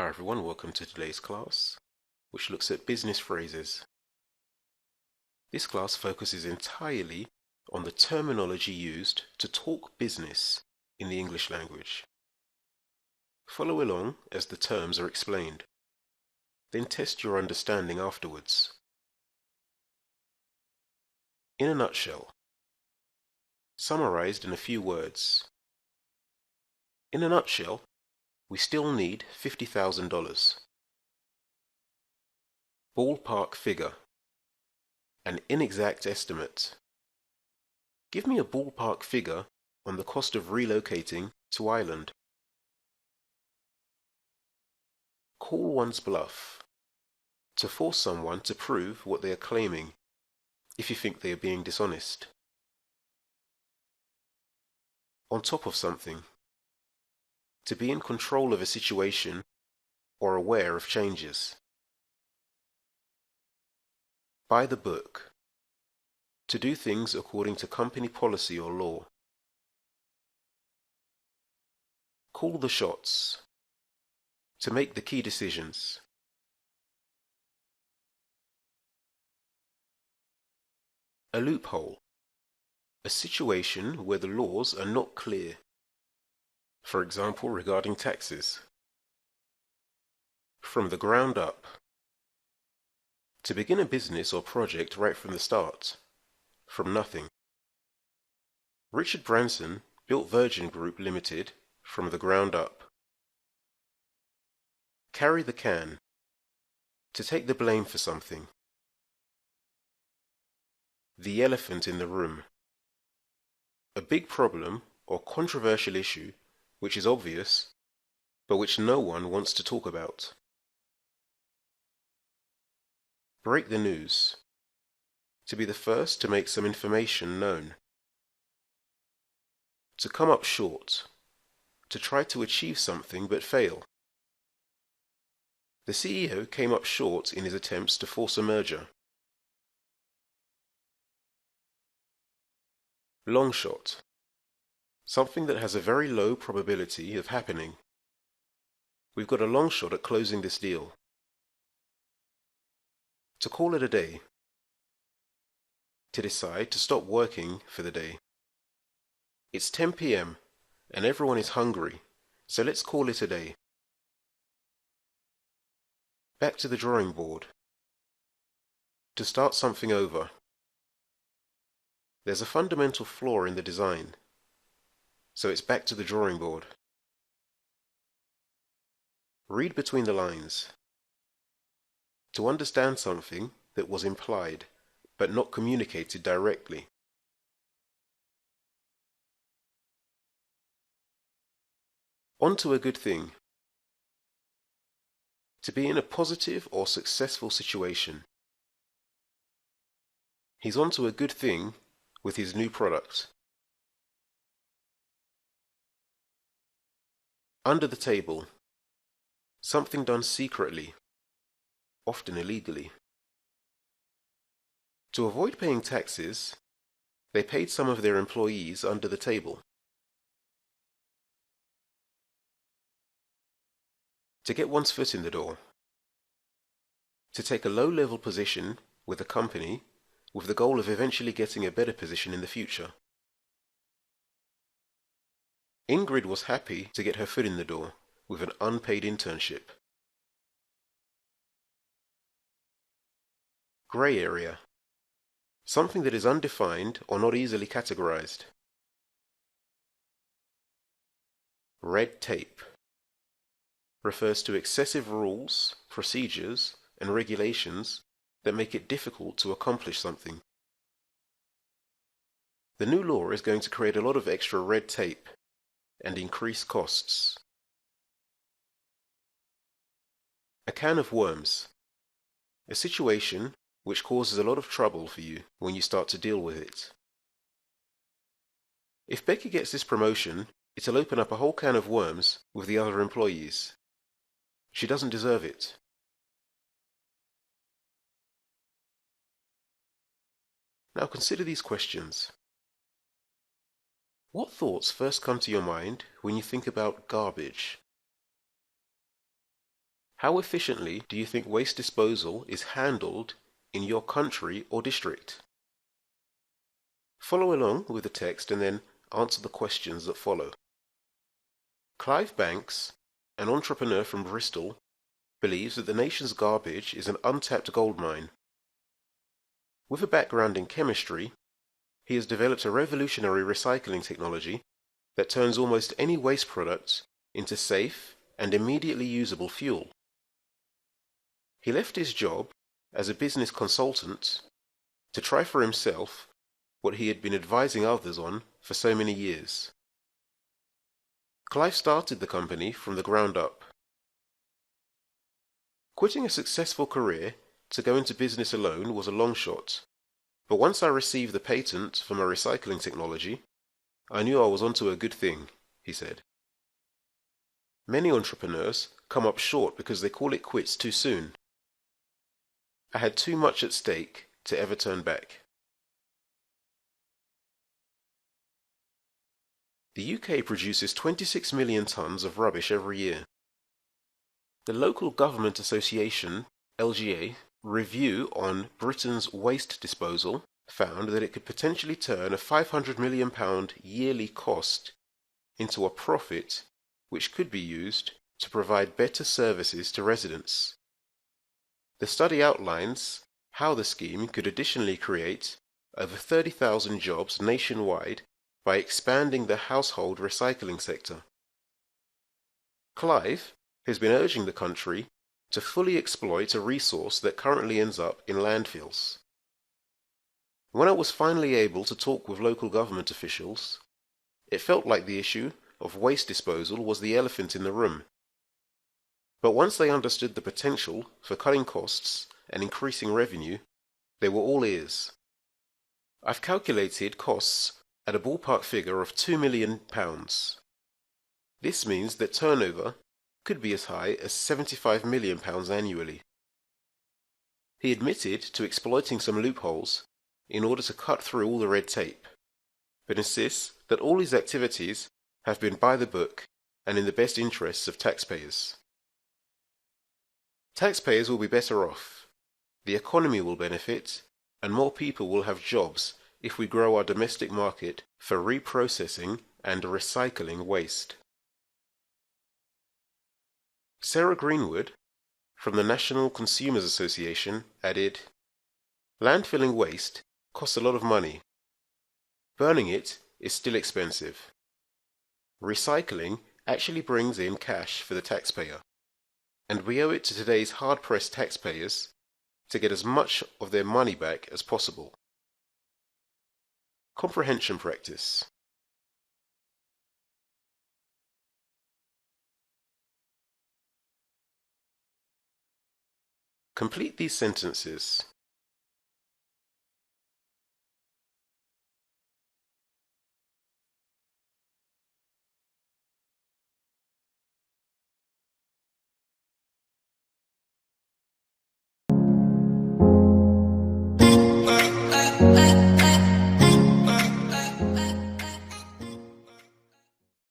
Hi everyone, welcome to today's class, which looks at business phrases. This class focuses entirely on the terminology used to talk business in the English language. Follow along as the terms are explained, then test your understanding afterwards. In a nutshell, summarized in a few words. In a nutshell, we still need $50,000. Ballpark figure. An inexact estimate. Give me a ballpark figure on the cost of relocating to Ireland. Call one's bluff. To force someone to prove what they are claiming, if you think they are being dishonest. On top of something. To be in control of a situation or aware of changes. By the book. To do things according to company policy or law. Call the shots. To make the key decisions. A loophole. A situation where the laws are not clear. For example, regarding taxes. From the ground up. To begin a business or project right from the start. From nothing. Richard Branson built Virgin Group Limited from the ground up. Carry the can. To take the blame for something. The elephant in the room. A big problem or controversial issue which is obvious, but which no one wants to talk about. Break the news. To be the first to make some information known. To come up short. To try to achieve something but fail. The CEO came up short in his attempts to force a merger. Long shot. Something that has a very low probability of happening. We've got a long shot at closing this deal. To call it a day. To decide to stop working for the day. It's 10 p.m. and everyone is hungry, so let's call it a day. Back to the drawing board. To start something over. There's a fundamental flaw in the design, so it's back to the drawing board. Read between the lines. To understand something that was implied, but not communicated directly. On to a good thing. To be in a positive or successful situation. He's on to a good thing with his new product. Under the table. Something done secretly, often illegally. To avoid paying taxes, they paid some of their employees under the table. To get one's foot in the door. To take a low-level position with a company with the goal of eventually getting a better position in the future. Ingrid was happy to get her foot in the door with an unpaid internship. Gray area. Something that is undefined or not easily categorized. Red tape. Refers to excessive rules, procedures, and regulations that make it difficult to accomplish something. The new law is going to create a lot of extra red tape and increase costs. A can of worms. A situation which causes a lot of trouble for you when you start to deal with it. If Becky gets this promotion, it'll open up a whole can of worms with the other employees. She doesn't deserve it. Now consider these questions. What thoughts first come to your mind when you think about garbage? How efficiently do you think waste disposal is handled in your country or district? Follow along with the text and then answer the questions that follow. Clive Banks, an entrepreneur from Bristol, believes that the nation's garbage is an untapped gold mine. With a background in chemistry, he has developed a revolutionary recycling technology that turns almost any waste product into safe and immediately usable fuel. He left his job as a business consultant to try for himself what he had been advising others on for so many years. Clive started the company from the ground up. Quitting a successful career to go into business alone was a long shot, but once I received the patent for my recycling technology, I knew I was onto a good thing, he said. Many entrepreneurs come up short because they call it quits too soon. I had too much at stake to ever turn back. The UK produces 26 million tonnes of rubbish every year. The Local Government Association, LGA, review on Britain's waste disposal found that it could potentially turn a £500 million yearly cost into a profit which could be used to provide better services to residents. The study outlines how the scheme could additionally create over 30,000 jobs nationwide by expanding the household recycling sector. Clive has been urging the country to fully exploit a resource that currently ends up in landfills. When I was finally able to talk with local government officials, it felt like the issue of waste disposal was the elephant in the room. But once they understood the potential for cutting costs and increasing revenue, they were all ears. I've calculated costs at a ballpark figure of £2 million. This means that turnover could be as high as £75 million annually. He admitted to exploiting some loopholes in order to cut through all the red tape, but insists that all his activities have been by the book and in the best interests of taxpayers. Taxpayers will be better off, the economy will benefit, and more people will have jobs if we grow our domestic market for reprocessing and recycling waste. Sarah Greenwood, from the National Consumers Association, added, "Landfilling waste costs a lot of money. Burning it is still expensive. Recycling actually brings in cash for the taxpayer, and we owe it to today's hard-pressed taxpayers to get as much of their money back as possible." Comprehension practice. Complete these sentences.